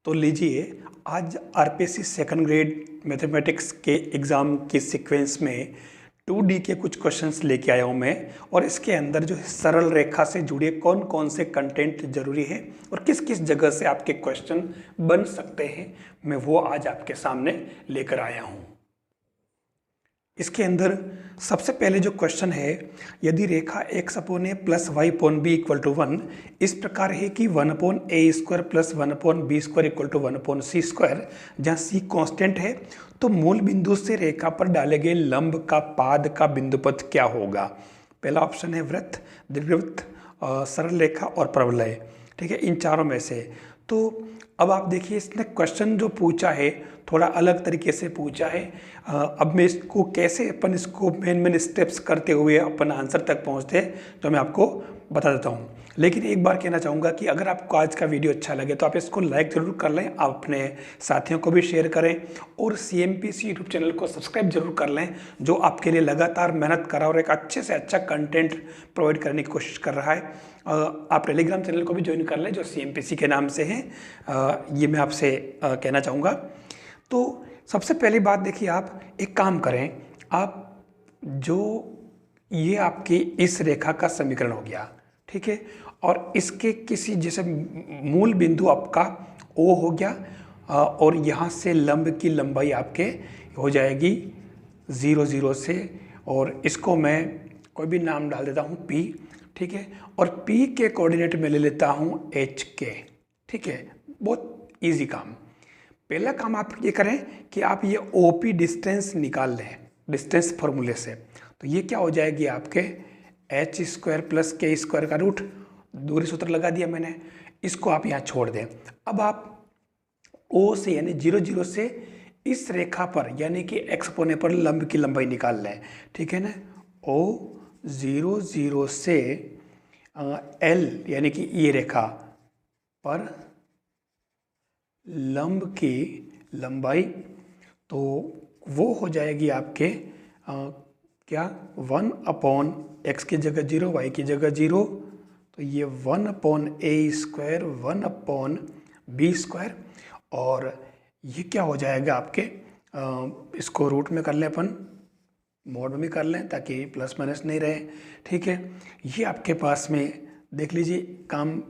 तो लीजिए, आज आरपीएससी सेकंड ग्रेड मैथमेटिक्स के एग्ज़ाम की सीक्वेंस में 2D के कुछ क्वेश्चंस लेके आया हूँ मैं। और इसके अंदर जो है सरल रेखा से जुड़े कौन कौन से कंटेंट जरूरी है और किस किस जगह से आपके क्वेश्चन बन सकते हैं, मैं वो आज आपके सामने लेकर आया हूँ। इसके अंदर सबसे पहले जो क्वेश्चन है, यदि रेखा x upon a plus y upon b equal to 1 इस प्रकार है कि 1 upon a square plus 1 upon b square equal to 1 upon c square, जहाँ सी कांस्टेंट है, तो मूल बिंदु से रेखा पर डाले गए लंब का पाद का बिंदुपथ क्या होगा। पहला ऑप्शन है वृत्त, दीर्घवृत्त, सरल रेखा और परवलय। ठीक है, इन चारों में से। तो अब आप देखिए, इसने क्वेश्चन जो पूछा है थोड़ा अलग तरीके से पूछा है। अब मैं इसको कैसे इसको मेन स्टेप्स करते हुए अपन आंसर तक पहुंचते हैं तो मैं आपको बता देता हूं। लेकिन एक बार कहना चाहूँगा कि अगर आपको आज का वीडियो अच्छा लगे तो आप इसको लाइक ज़रूर कर लें, आप अपने साथियों को भी शेयर करें और CMPC यूट्यूब चैनल को सब्सक्राइब जरूर कर लें, जो आपके लिए लगातार मेहनत कर रहा है और एक अच्छे से अच्छा कंटेंट प्रोवाइड करने की कोशिश कर रहा है। आप टेलीग्राम चैनल को भी ज्वाइन कर लें जो CMPC के नाम से है। ये मैं आपसे कहना चाहूँगा। तो सबसे पहली बात देखिए, आप एक काम करें, आप जो ये आपकी इस रेखा का समीकरण हो गया, ठीक है, और इसके किसी जैसे मूल बिंदु आपका O हो गया और यहाँ से लंब की लंबाई आपके हो जाएगी 0 0 से, और इसको मैं कोई भी नाम डाल देता हूँ P, ठीक है, और P के कोऑर्डिनेट में ले लेता हूँ HK। ठीक है, बहुत इजी काम। पहला काम आप ये करें कि आप ये OP डिस्टेंस निकाल लें डिस्टेंस फॉर्मूले से। तो ये क्या हो जाएगी आपके h स्क्वायर प्लस के स्क्वायर का रूट, दूरी सूत्र लगा दिया मैंने, इसको आप यहाँ छोड़ दें। अब आप O से यानी 0 0 से इस रेखा पर यानी कि x कोने पर लंब की लंबाई निकाल लें। ठीक है ना, O 0 0 से L यानी कि ये रेखा पर लंब की लंबाई, तो वो हो जाएगी आपके क्या 1 अपॉन एक्स की जगह 0, वाई की जगह 0, तो ये 1 upon a square 1 upon b square, और ये क्या हो जाएगा आपके इसको रूट में कर लें, अपन मोड में भी कर लें ताकि प्लस माइनस नहीं रहे। ठीक है, ये आपके पास में देख लीजिए काम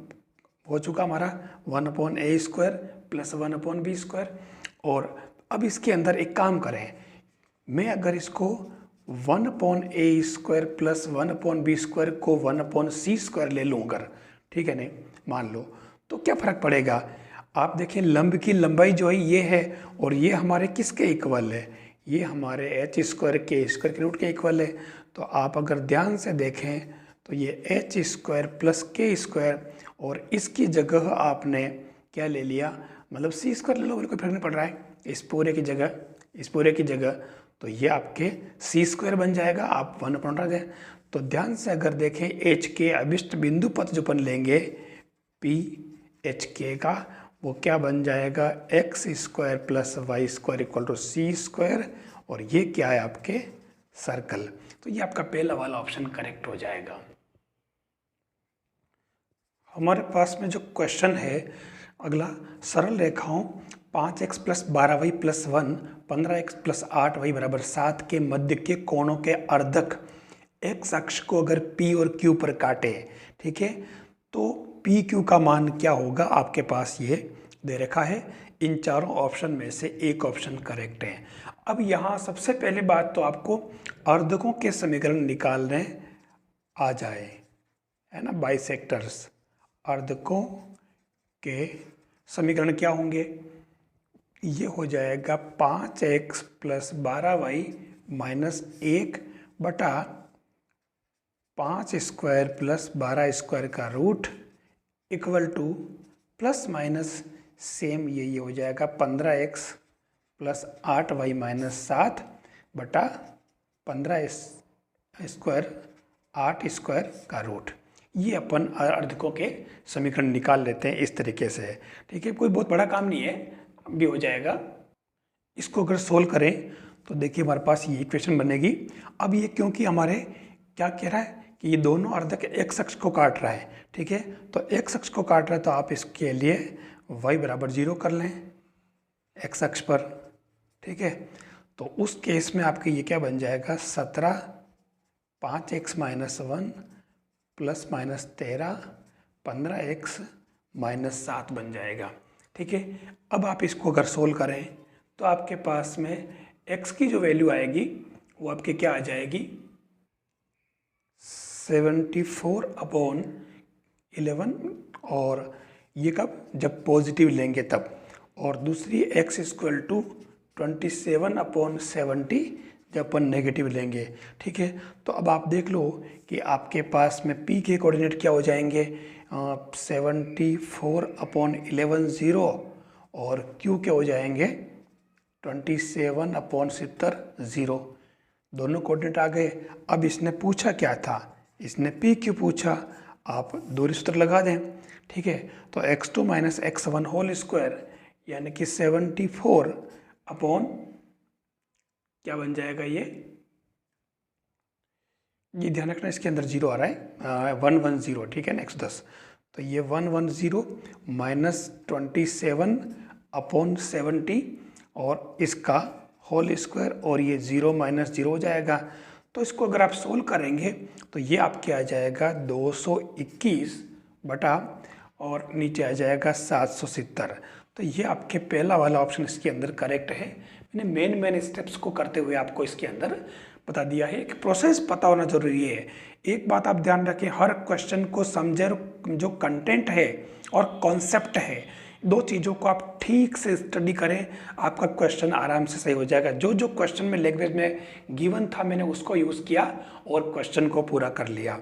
हो चुका हमारा 1 upon a square plus 1 upon b square. और अब इसके अंदर एक काम करें, मैं अगर इसको 1 upon a square plus 1 upon b square को 1 अपॉन सी स्क्वायर ले लूँ अगर, ठीक है नहीं, मान लो, तो क्या फ़र्क पड़ेगा। आप देखें लंब की लंबाई जो है ये है और ये हमारे किसके इक्वल है, ये हमारे h स्क्वायर के स्क्वायर के रूट के इक्वल है। तो आप अगर ध्यान से देखें तो ये h स्क्वायर प्लस के स्क्वायर, और इसकी जगह आपने क्या ले लिया, मतलब सी स्क्वायर ले लो, कोई फर्क नहीं पड़ रहा है, इस पूरे की जगह तो ये आपके सी स्क्वायर बन जाएगा, आप 1 अपॉन रख दें। तो ध्यान से अगर देखें एच के अभिष्ट बिंदु पथ जो अपन लेंगे पी एच के का, वो क्या बन जाएगा x square plus y square equal to c square, और ये क्या है आपके सर्कल। तो ये आपका पहला वाला ऑप्शन करेक्ट हो जाएगा। हमारे पास में जो क्वेश्चन है अगला, सरल रेखाओं 5x plus 12y plus 1 15x plus 8y बराबर 7 के मध्य के कोणों के अर्धक x अक्ष को अगर P और Q पर काटे, ठीक है, तो P Q का मान क्या होगा, आपके पास ये दे रखा है। इन चारों ऑप्शन में से एक ऑप्शन करेक्ट है। अब यहाँ सबसे पहले बात तो आपको अर्धकों के समीकरण निकालने आ जाए, है ना, बाइसेक्टर्स। अर्धकों के समीकरण क्या होंगे, ये हो जाएगा 5x प्लस 12y माइनस 1 बटा 5 स्क्वायर प्लस 12 स्क्वायर का root equal to plus minus same ये हो जाएगा 15x प्लस 8y माइनस 7 बटा 15 स्क्वायर 8 स्क्वायर का रूट। ये अपन अर्धकों के समीकरण निकाल लेते हैं इस तरीके से। ठीक है, कोई बहुत बड़ा काम नहीं है, भी हो जाएगा। इसको अगर सोल्व करें तो देखिए हमारे पास ये इक्वेशन बनेगी। अब ये क्योंकि हमारे क्या कह रहा है कि ये दोनों अर्धक एक्स अक्ष को काट रहा है, ठीक है। तो एक्स अक्ष को काट रहा है तो आप इसके लिए y बराबर 0 कर लें एक्स अक्ष पर, ठीक है। तो उस केस में आपके ये क्या बन जाएगा, 17 5x minus 1 plus minus 13 15x minus 7 बन जाएगा, ठीक है। अब आप इसको अगर सोल्व करें तो आपके पास में x की जो वैल्यू आएगी वो आपके क्या आ जाएगी, 74/11, और ये कब, जब पॉजिटिव लेंगे तब। और दूसरी x इक्वल टू 27/70 जब अपन नेगेटिव लेंगे, ठीक है। तो अब आप देख लो कि आपके पास में p के कोऑर्डिनेट क्या हो जाएंगे, 74/11 0, और q के हो जाएंगे 27/70 0। दोनों कोऑर्डिनेट आ गए। अब इसने पूछा क्या था, इसने p क्यों पूछा, आप दूरी सूत्र लगा दें, ठीक है। तो x2 minus x1 whole square यानी कि 74 अपॉन क्या बन जाएगा, ये ध्यान रखना इसके अंदर 0 आ रहा है, 110, ठीक है ना, 110। तो ये 110 माइनस 27/70 और इसका होल स्क्वायर, और ये 0 माइनस 0 हो जाएगा। तो इसको अगर आप सोल्व करेंगे तो ये आपके आ जाएगा 221 बटा, और नीचे आ जाएगा 770। तो ये आपके पहला वाला ऑप्शन इसके अंदर करेक्ट है। मैंने मेन स्टेप्स को करते हुए आपको इसके अंदर बता दिया है कि प्रोसेस पता होना जरूरी है। एक बात आप ध्यान रखें, हर क्वेश्चन को समझे, जो कंटेंट है और कॉन्सेप्ट है, दो चीज़ों को आप ठीक से स्टडी करें, आपका क्वेश्चन आराम से सही हो जाएगा। जो जो क्वेश्चन में लैंग्वेज में गिवन था मैंने उसको यूज़ किया और क्वेश्चन को पूरा कर लिया।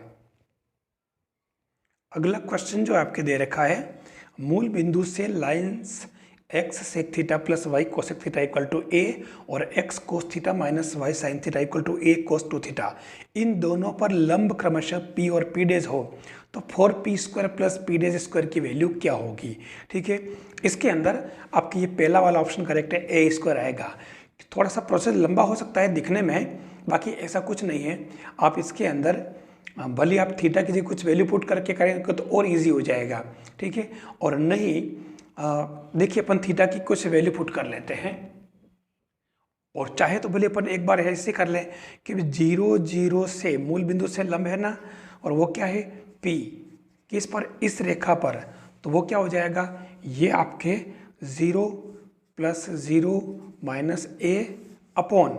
अगला क्वेश्चन जो आपके दे रखा है, मूल बिंदु से lines x sec theta plus y cosec theta equal to a और x cos theta minus y sine theta equal to a cos 2 theta, इन दोनों पर लंब क्रमशः p और p डेज हो तो 4p square plus p days square की वैल्यू क्या होगी, ठीक है। इसके अंदर आपकी ये पहला वाला ऑप्शन करेक्ट है, a स्क्वायर आएगा। थोड़ा सा प्रोसेस लंबा हो सकता है दिखने में, बाकी ऐसा कुछ नहीं है। आप इसके अंदर भले आप थीटा की जगह कुछ वैल्यू पुट करके करेंगे तो और इजी हो जाएगा, ठीक है। और नहीं, देखिए अपन थीटा की कुछ वैल्यू पुट कर लेते हैं, और चाहे तो भले अपन एक बार ऐसे कर लें कि 0 0 से मूल बिंदु से लंब है ना, और वो क्या है P, किस पर, इस रेखा पर, तो वो क्या हो जाएगा, ये आपके 0 प्लस 0 माइनस a अपॉन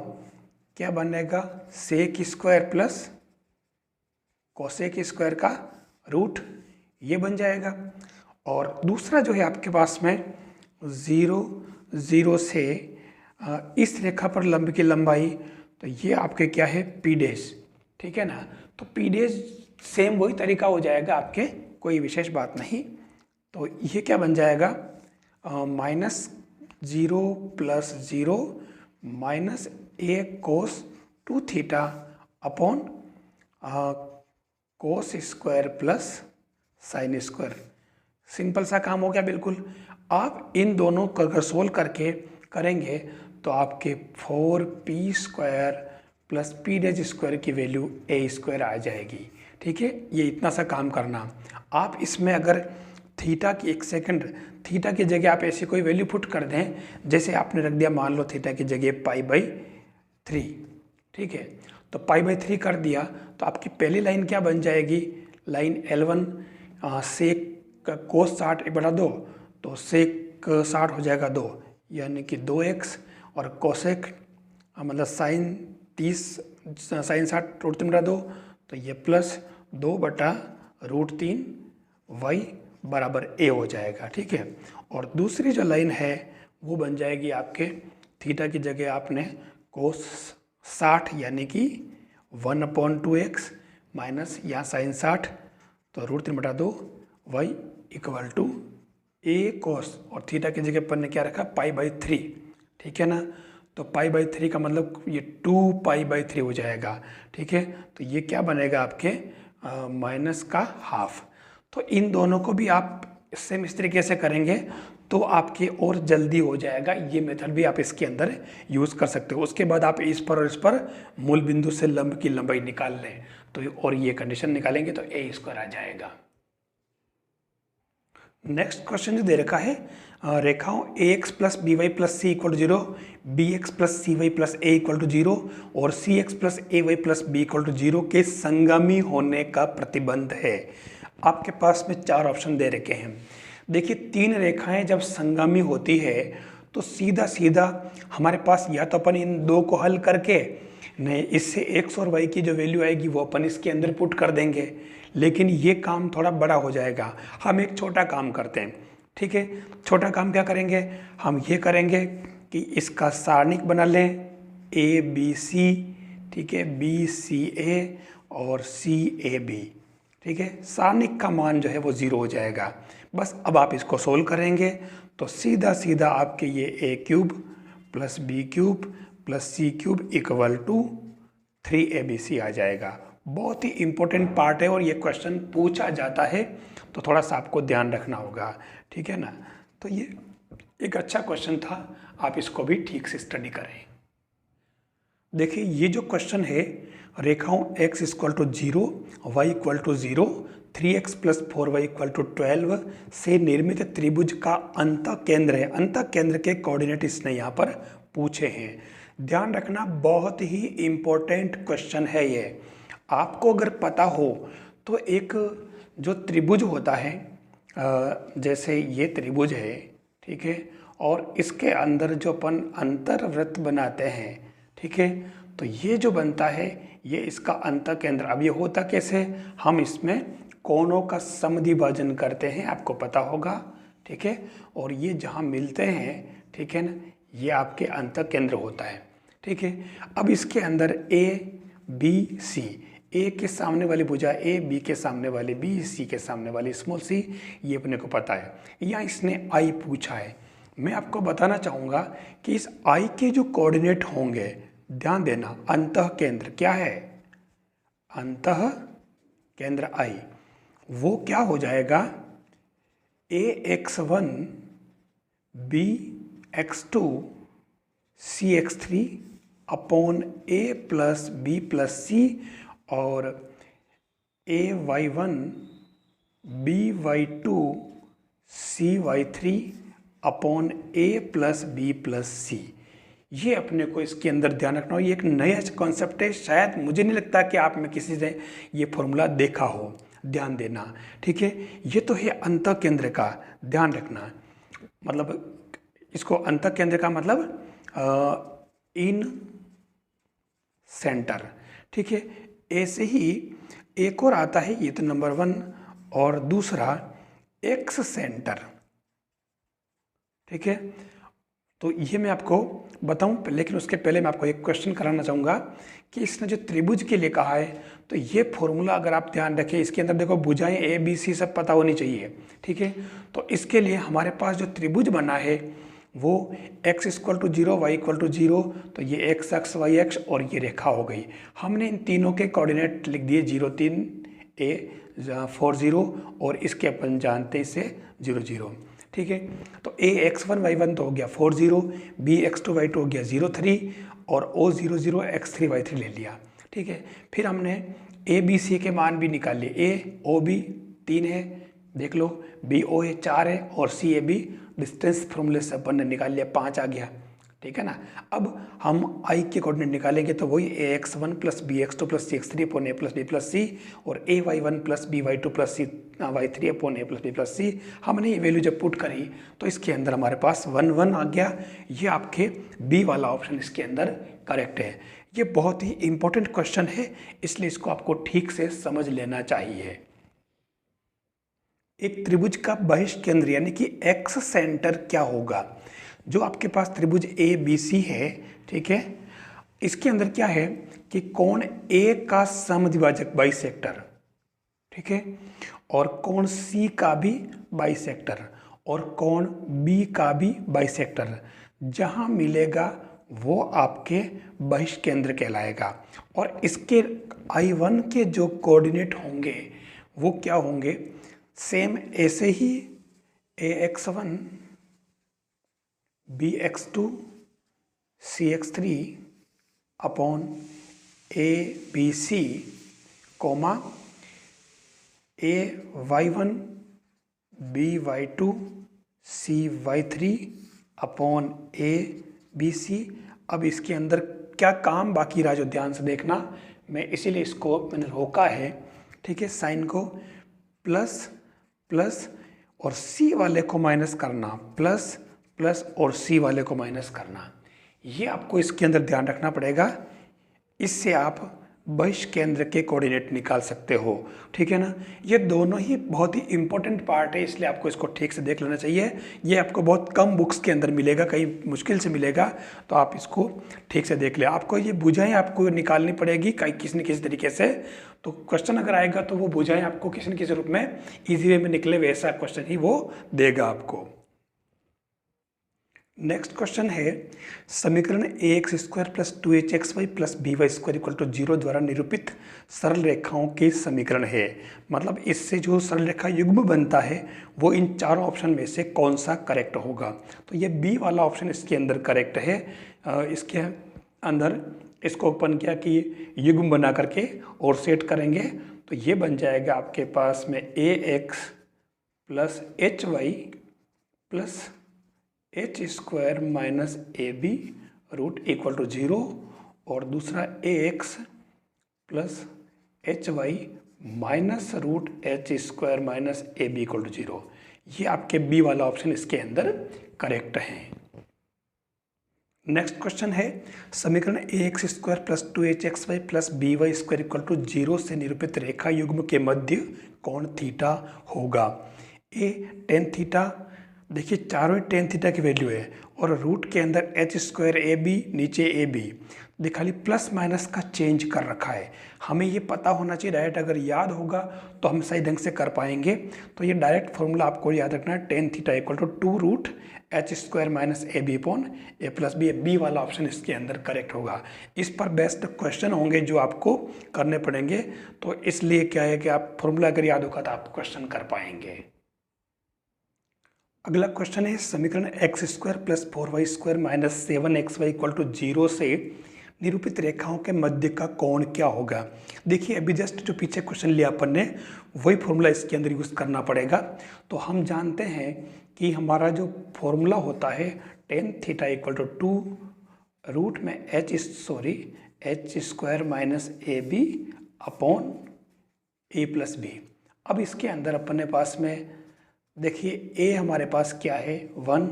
क्या बनेगा, sec square plus cosec square का रूट, ये बन जाएगा। और दूसरा जो है आपके पास में 0 0 से इस रेखा पर लंब की लंबाई, तो ये आपके क्या है p डेज, ठीक है ना। तो p डेज सेम वही तरीका हो जाएगा आपके, कोई विशेष बात नहीं। तो ये क्या बन जाएगा, minus 0 plus 0 minus a cos 2 theta upon cos square plus sine square. Simple सा काम हो गया बिल्कुल। आप इन दोनों को अगर सोल्व करके करेंगे तो आपके 4p square plus p days square की वैल्यू a स्क्वायर आ जाएगी, ठीक है। ये इतना सा काम करना। आप इसमें अगर थीटा की, एक सेकंड, थीटा की जगह आप ऐसी कोई वैल्यू पुट कर दें, जैसे आपने रख दिया मान लो थीटा की जगह π/3, ठीक है। तो π/3 कर दिया तो आपकी पहली लाइन क्या बन जाएगी, लाइन L1 सेक कोस 60 बटा 2, तो सेक 60 हो जाएगा 2 यानी कि 2x, और कोसेक मतलब साइन 30 साइन 60 रूट 3 बटा 2, तो ये प्लस 2 बटा रूट 3 y बराबर a हो जाएगा, ठीक है। और दूसरी जो लाइन है वो बन जाएगी आपके थीटा की जगह आपने कोस 60 यानी कि 1/2x माइनस यहाँ साइन 60, तो रूट 3 बटा 2 y इक्वल टू a कोस, और थीटा की जगह पर ने क्या रखा π/3, ठीक है ना। तो π/3 का मतलब ये 2π/3 हो जाएगा, ठीक है। तो ये क्या बनेगा आपके माइनस का हाफ। तो इन दोनों को भी आप सेम इस तरीके से करेंगे तो आपके और जल्दी हो जाएगा। ये मेथड भी आप इसके अंदर यूज़ कर सकते हो। उसके बाद आप इस पर और इस पर मूल बिंदु से लंब की लंबाई निकाल लें तो और ये कंडीशन निकालेंगे तो ए स्क्वायर आ जाएगा। नेक्स्ट क्वेश्चन जो दे रखा है, रेखाओं a x plus b y plus c equal to zero, b x plus c y plus a equal to zero और c x plus a y plus b equal to zero के संगामी होने का प्रतिबंध है। आपके पास में चार ऑप्शन दे रखे हैं। देखिए, तीन रेखाएं जब संगामी होती है तो सीधा सीधा हमारे पास या तो अपन इन दो को हल करके, नहीं इससे एक्स और वाई की जो वैल्यू आएगी वो अपन इसके अंदर पुट कर देंगे, लेकिन ये काम थोड़ा बड़ा हो जाएगा। हम एक छोटा काम करते हैं, ठीक है। छोटा काम क्या करेंगे, हम ये करेंगे कि इसका सारणिक बना लें ए बी सी, ठीक है, बी सी ए और सी ए बी, ठीक है। सारणिक का मान जो है वो 0 हो जाएगा। बस अब आप इसको सोल्व करेंगे तो सीधा सीधा आपके ये a cube plus b cube plus c cube equal to 3abc आ जाएगा। बहुत ही इम्पोर्टेंट पार्ट है और ये क्वेश्चन पूछा जाता है तो थोड़ा सा आपको ध्यान रखना होगा, ठीक है ना। तो ये एक अच्छा क्वेश्चन था, आप इसको भी ठीक से स्टडी करें। देखिए, ये जो क्वेश्चन है, रेखाओं x equal to 0, y equal to 0, 3x plus 4y equal to 12 से निर्मित त्रिभुज का अंतः केंद्र है। अंतः केंद्र के कोऑर्डिनेट इसने यहाँ पर पूछे हैं। ध्यान रखना, बहुत ही इम्पोर्टेंट क्वेश्चन है ये। आपको अगर पता हो तो एक जो त्रिभुज होता है, जैसे ये त्रिभुज है, ठीक है, और इसके अंदर जो अपन अंतर्वृत्त बनाते हैं, ठीक है, तो ये जो बनता है ये इसका अंतः केंद्र। अब ये होता कैसे, हम इसमें कोणों का समद्विभाजन करते हैं, आपको पता होगा, ठीक है, और ये जहाँ मिलते हैं, ठीक है ना, ये आपके अंतः केंद्र होता है, ठीक है। अब इसके अंदर ए बी सी, ए के सामने वाली भुजा ए, बी के सामने वाली बी, सी के सामने वाली स्मॉल सी, ये अपने को पता है। या इसने आई पूछा है। मैं आपको बताना चाहूँगा कि इस आई के जो कोऑर्डिनेट होंगे, ध्यान देना, अंतः केंद्र क्या है, अंतः केंद्र आई, वो क्या हो जाएगा, ax1 bx2 cx3 upon a plus b plus c और ay1 by2 cy3 upon a plus b plus c. ये अपने को इसके अंदर ध्यान रखना हो। ये एक नया कॉन्सेप्ट है, शायद मुझे नहीं लगता कि आप में किसी ने ये फॉर्मूला देखा हो, ध्यान देना, ठीक है। ये तो है अंतः केंद्र का, ध्यान रखना, मतलब इसको अंतः केंद्र का मतलब इन सेंटर, ठीक है। ऐसे ही एक और आता है, ये तो नंबर 1, और दूसरा एक्स सेंटर, ठीक है। तो ये मैं आपको बताऊं, लेकिन उसके पहले मैं आपको एक क्वेश्चन कराना चाहूँगा कि इसने जो त्रिभुज के लिए कहा है, तो ये फॉर्मूला अगर आप ध्यान रखें, इसके अंदर देखो भुजाएं ए बी सी सब पता होनी चाहिए, ठीक है। तो इसके लिए हमारे पास जो त्रिभुज बना है वो x equal to 0, y equal to 0, तो ये एक्स एक्स वाई एक्स और ये रेखा हो गई। हमने इन तीनों के कोऑर्डिनेट लिख दिए 0 3 a 4 0 और इसके अपन जानते हैं इसे 0 0, ठीक है। तो ax1 y1 तो हो गया 4 0, bx2 y2 हो गया 0 3 और o0 0 x3 y3 ले लिया, ठीक है। फिर हमने a b c के मान भी निकाल लिए, a o b 3 है, देख लो, बी ओ ए 4 है और सी ए बी डिस्टेंस फॉर्मूले से अपन ने निकाल लिया 5 आ गया, ठीक है ना। अब हम आई के कोऑर्डिनेट निकालेंगे तो वही a x 1 plus b x 2 plus c x 3 upon a plus b plus c और a y 1 plus b y 2 plus c y 3 upon a plus b plus c. हमने ये वैल्यू जब पुट करी तो इसके अंदर हमारे पास 1 1 आ गया। ये आपके बी वाला ऑप्शन इसके अंदर करेक्ट है। ये बहुत ही इंपॉर्टेंट क्वेश्चन है, इसलिए इसको आपको ठीक से समझ लेना चाहिए। एक त्रिभुज का बहिष्ठ केंद्र यानी कि एक्स सेंटर क्या होगा। जो आपके पास त्रिभुज ए बी सी है, ठीक है, इसके अंदर क्या है कि कोण ए का समद्विभाजक बाइसेक्टर, ठीक है, और कोण सी का भी बाइसेक्टर और कोण बी का भी बाइसेक्टर जहां मिलेगा वो आपके बहिष्ठ केंद्र कहलाएगा। और इसके I1 के जो कोऑर्डिनेट होंगे वो क्या होंगे, सेम ऐसे ही ax1 bx2 cx3 upon a b c comma a y one b y two c y three upon a b c. अब इसके अंदर क्या काम बाकी रहा जो ध्यान से देखना, मैं इसीलिए इसको मैंने रोका है, ठीक है। साइन को प्लस प्लस और सी वाले को माइनस करना, प्लस प्लस और सी वाले को माइनस करना, ये आपको इसके अंदर ध्यान रखना पड़ेगा। इससे आप बहिष केंद्र के कोऑर्डिनेट निकाल सकते हो, ठीक है ना। ये दोनों ही बहुत ही इंपॉर्टेंट पार्ट है, इसलिए आपको इसको ठीक से देख लेना चाहिए। ये आपको बहुत कम बुक्स के अंदर मिलेगा, कहीं मुश्किल से मिलेगा, तो आप इसको ठीक से देख ले। आपको ये भुजाएं आपको निकालनी पड़ेगी कहीं किसी न किसी तरीके से। तो क्वेश्चन अगर आएगा तो वो भुजाएं आपको किसी न किसी रूप में ईजी वे में निकले वैसा क्वेश्चन ही वो देगा आपको। नेक्स्ट क्वेश्चन है समीकरण a x square plus 2hxy plus b y square equal to 0 द्वारा निरूपित सरल रेखाओं के समीकरण है। मतलब इससे जो सरल रेखा युग्म बनता है वो इन चारों ऑप्शन में से कौन सा करेक्ट होगा। तो ये बी वाला ऑप्शन इसके अंदर करेक्ट है। इसके अंदर इसको ओपन किया कि युग्म बना करके और सेट करेंगे तो ये बन जाएगा आपके पास में a x plus h y plus h square minus a b root equal to 0 और दूसरा a x plus h y minus root h square minus a b equal to 0। ये आपके बी वाला ऑप्शन इसके अंदर करेक्ट है। Next question है समीकरण a x square plus 2hxy plus b y square equal to 0 से निरूपित रेखा युग्म के मध्य कोण थीटा होगा। ए टेन थीटा, देखिए चारों टेन थीटा की वैल्यू है और रूट के अंदर एच स्क्वायर ए बी, नीचे ए बी, खाली प्लस माइनस का चेंज कर रखा है। हमें ये पता होना चाहिए, डायरेक्ट अगर याद होगा तो हम सही ढंग से कर पाएंगे। तो ये डायरेक्ट फॉर्मूला आपको याद रखना है, tan theta equal to 2 root h square minus a b upon a plus b. B वाला ऑप्शन इसके अंदर करेक्ट होगा। इस पर बेस्ट क्वेश्चन होंगे जो आपको करने पड़ेंगे, तो इसलिए क्या है कि आप फॉर्मूला अगर याद होगा तो आप क्वेश्चन कर पाएंगे। अगला क्वेश्चन है समीकरण x square plus 4y square minus 7xy equal to 0 से निरूपित रेखाओं के मध्य का कोण क्या होगा। देखिए अभी जस्ट जो पीछे क्वेश्चन लिया अपन ने वही फॉर्मूला इसके अंदर यूज़ करना पड़ेगा। तो हम जानते हैं कि हमारा जो फॉर्मूला होता है tan theta equal to 2 root में h square minus a b upon a plus b. अब इसके अंदर अपने पास में देखिए ए हमारे पास क्या है 1,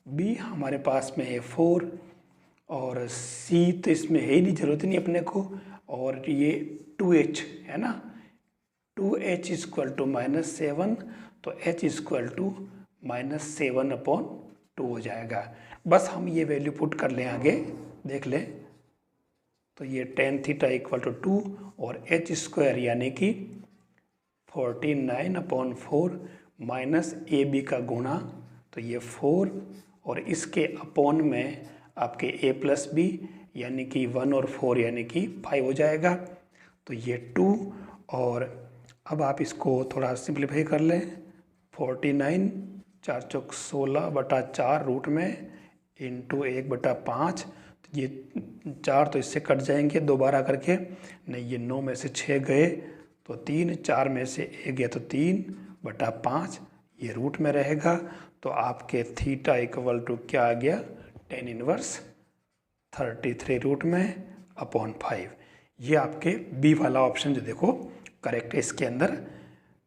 बी हमारे पास में है 4 और सी तो इसमें है ही नहीं, जरूरत नहीं अपने को, और ये 2h है ना, 2h इक्वल टू माइनस 7, तो h equal to minus 7 upon 2 हो जाएगा। बस हम ये वैल्यू पुट कर लें, आगे देख लें। तो ये टेन थीटा इक्वल टू 2 और h स्क्वायर यानी कि 49 अपॉन 4 माइनस ए बी का गुणा, तो ये 4 और इसके अपॉन में आपके a प्लस बी यानी कि 1 और 4 यानी कि 5 हो जाएगा। तो ये 2 और अब आप इसको थोड़ा सिंप्लीफाई कर लें, 49 4 चौक 16 बटा 4 रूट में इंटू 1/5, तो ये 4 तो इससे कट जाएंगे दोबारा करके, नहीं ये 9 में से 6 गए तो 3, 4 में से 1 गया तो 3/5, ये रूट में रहेगा। तो आपके थीटा इक्वल टू क्या आ गया, tan इनवर्स 33 रूट में अपॉन 5। ये आपके बी वाला ऑप्शन जो देखो करेक्ट है इसके अंदर।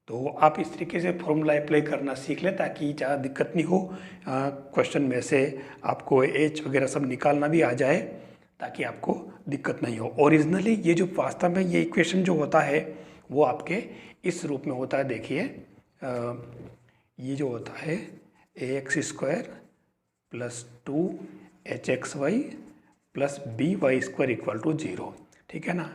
तो आप इस तरीके से फॉर्मूला अप्लाई करना सीख लें ताकि ज़्यादा दिक्कत नहीं हो। क्वेश्चन में से आपको एच वगैरह सब निकालना भी आ जाए ताकि आपको दिक्कत नहीं हो। ओरिजिनली ये जो वास्तव में ये इक्वेशन जो होता है वो आपके इस रूप में होता है। देखिए ये जो होता है a x square plus 2hxy plus b y square equal to 0, ठीक है ना।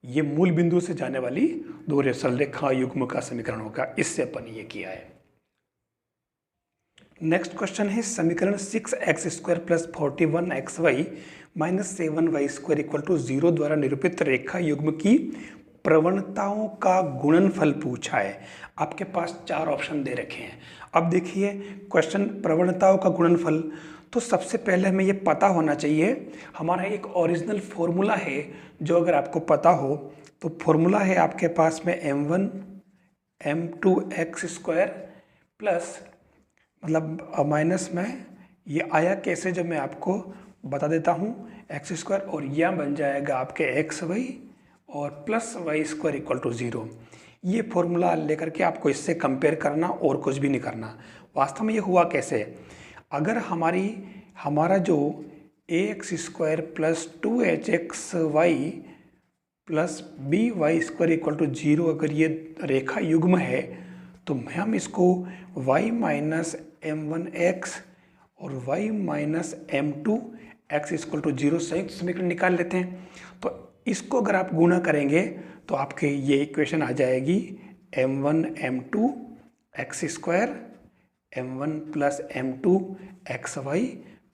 ये मूल बिंदु से जाने वाली दो सरल रेखा युग्म का समीकरण होगा, इससे अपन ये किया है। नेक्स्ट क्वेश्चन है समीकरण 6x square plus 41xy minus 7y square equal to 0 द्वारा निरूपित रेखा युग्म की प्रवणताओं का गुणनफल पूछा है। आपके पास 4 ऑप्शन दे रखे हैं। अब देखिए क्वेश्चन प्रवणताओं का गुणनफल, तो सबसे पहले हमें ये पता होना चाहिए हमारा एक ओरिजिनल फॉर्मूला है, जो अगर आपको पता हो तो फॉर्मूला है आपके पास में m1 m2 x square plus, मतलब माइनस में ये आया कैसे जो मैं आपको बता देता हूँ, एक्स स्क्वायर और यह बन जाएगा आपके एक्स वाई और plus y square equal to 0। ये फॉर्मूला लेकर के आपको इससे कंपेयर करना और कुछ भी नहीं करना। वास्तव में ये हुआ कैसे, अगर हमारा जो a x square plus 2hxy plus b y square equal to 0 अगर ये रेखा युग्म है, तो हम इसको y माइनस m1x और y minus m2x equal to 0 संयुक्त समीकरण निकाल लेते हैं। तो इसको अगर आप गुणा करेंगे तो आपके ये इक्वेशन आ जाएगी m1 m2 x square m1 plus m2 xy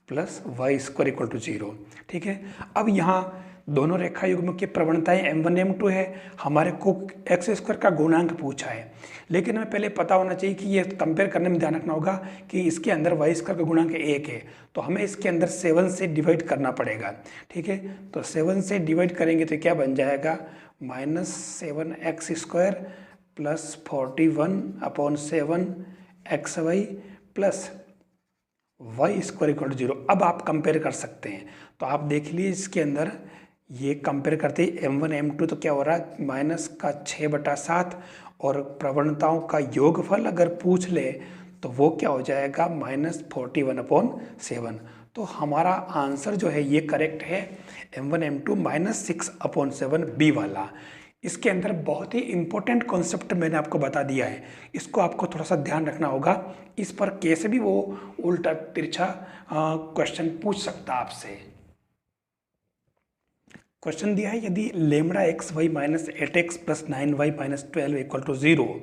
plus y square equal to 0। ठीक है, अब यहाँ दोनों रेखा युग्म की प्रवणताएं m1 m2 है, हमारे को एक्स स्क्वायर का गुणांक पूछा है, लेकिन हमें पहले पता होना चाहिए कि ये कंपेयर करने में ध्यान रखना होगा कि इसके अंदर वाई स्क्वायर का गुणांक 1 है, तो हमें इसके अंदर 7 से डिवाइड करना पड़ेगा। ठीक है, तो 7 से डिवाइड करेंगे तो क्या बन जाएगा, -7x square plus 41/7 xy plus y square equal to 0। अब आप कंपेयर कर सकते हैं, तो आप देख लीजिए इसके अंदर ये कंपेयर करते हैं m1 m2, तो क्या हो रहा है -6/7 और प्रवणताओं का योगफल अगर पूछ ले तो वो क्या हो जाएगा -41/7। तो हमारा आंसर जो है ये करेक्ट है m1 m2 -6/7 बी वाला। इसके अंदर बहुत ही इंपॉर्टेंट कॉन्सेप्ट मैंने आपको बता दिया है, इसको आपको थोड़ा सा ध्यान रखना होगा। इस पर कैसे भी वो उल्टा तिरछा क्वेश्चन पूछ सकता आपसे। क्वेश्चन दिया है, यदि lambda x y minus 8x plus 9y minus 12 equal to 0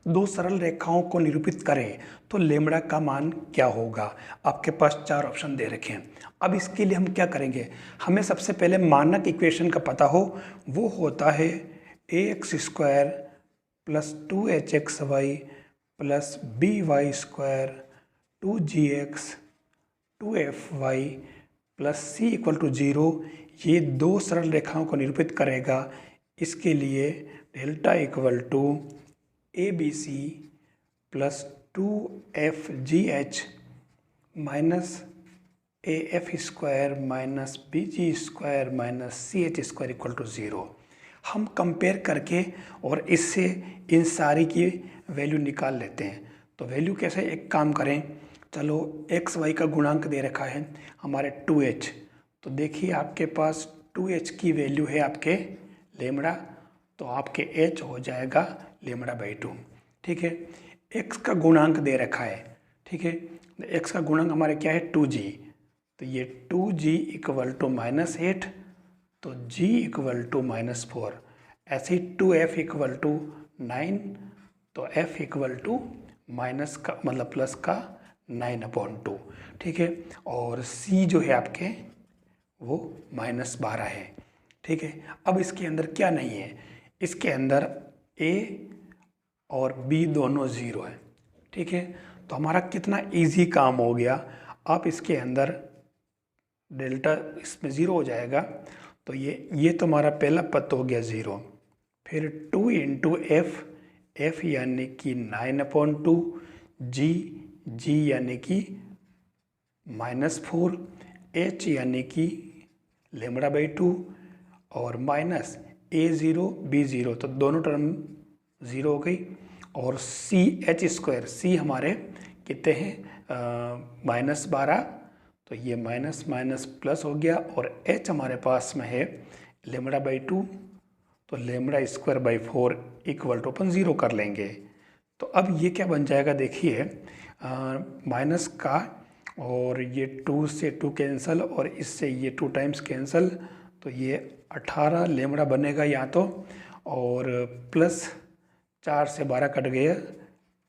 दो सरल रेखाओं को निरूपित करें तो लेमड़ा का मान क्या होगा। आपके पास 4 ऑप्शन दे रखे हैं। अब इसके लिए हम क्या करेंगे, हमें सबसे पहले मानक इक्वेशन का पता हो, वो होता है ax square plus 2hxy plus by square 2gx 2fy plus c equal to 0। ये दो सरल रेखाओं को निरूपित करेगा। इसके लिए delta equal to ABC plus 2FGH minus AF square minus BG square minus CH square equal to 0। हम कंपेयर करके और इससे इन सारी की वैल्यू निकाल लेते हैं। तो वैल्यू कैसे, एक काम करें, चलो एक्स वाई का गुणांक दे रखा है हमारे 2h, तो देखिए आपके पास 2h की वैल्यू है आपके लेमड़ा, तो आपके h हो जाएगा λ/2। ठीक है, x का गुणांक दे रखा है। ठीक है, x का गुणांक हमारे क्या है 2g, तो ये 2g इक्वल टू -8, तो g इक्वल टू -4। ऐसे ही 2f इक्वल टू 9, तो f इक्वल टू माइनस का मतलब प्लस का 9/2। ठीक है, और c जो है आपके वो -12 है। ठीक है, अब इसके अंदर क्या नहीं है, इसके अंदर a और b दोनों 0 है। ठीक है, तो हमारा कितना इजी काम हो गया। आप इसके अंदर डेल्टा इसमें 0 हो जाएगा, तो ये तो हमारा पहला पद हो गया 0, फिर 2 इंटू f यानी कि 9/2, g यानी कि -4, h यानी कि λ/2 और माइनस a0 b0, तो दोनों टर्म 0 हो गई। और CH स्क्वायर, C हमारे कितने हैं -12, तो ये माइनस माइनस प्लस हो गया, और H हमारे पास में है λ/2, तो λ²/4 इक्वल टू अपन 0 कर लेंगे। तो अब ये क्या बन जाएगा, देखिए माइनस का, और ये 2 से 2 कैंसिल और इससे ये 2 टाइम्स कैंसिल, तो ये 18 लेमड़ा बनेगा यहाँ तो, और प्लस 4 से 12 कट गया,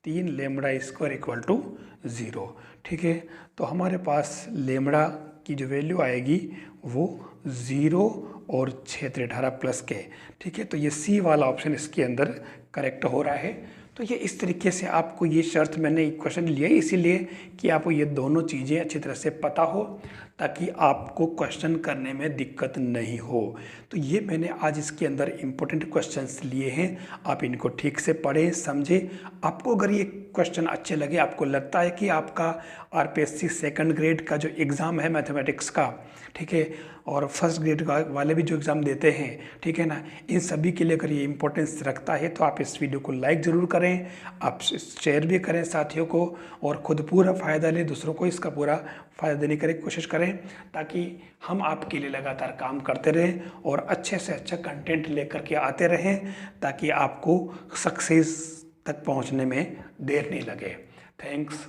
3 λ² इक्वल टू 0। ठीक है, तो हमारे पास लेमड़ा की जो वैल्यू आएगी वो 0 और 6×18 प्लस के। ठीक है, तो ये सी वाला ऑप्शन इसके अंदर करेक्ट हो रहा है। तो ये इस तरीके से आपको ये शर्त मैंने क्वेश्चन लिया इसीलिए कि आपको ये दोनों चीज़ें अच्छी तरह से पता हो ताकि आपको क्वेश्चन करने में दिक्कत नहीं हो। तो ये मैंने आज इसके अंदर इम्पोर्टेंट क्वेश्चंस लिए हैं, आप इनको ठीक से पढ़ें समझें। आपको अगर ये क्वेश्चन अच्छे लगे, आपको लगता है कि आपका आरपीएससी सेकंड ग्रेड का जो एग्ज़ाम है मैथमेटिक्स का, ठीक है, और फर्स्ट ग्रेड वाले भी जो एग्ज़ाम देते हैं, ठीक है ना, इन सभी के लिए अगर ये इंपॉर्टेंस रखता है तो आप इस वीडियो को लाइक ज़रूर करें, आप शेयर भी करें साथियों को, और ख़ुद पूरा फ़ायदा लें, दूसरों को इसका पूरा फ़ायदा देने की कोशिश करें ताकि हम आपके लिए लगातार काम करते रहें और अच्छे से अच्छा कंटेंट लेकर के आते रहें ताकि आपको सक्सेस तक पहुंचने में देर नहीं लगे। थैंक्स।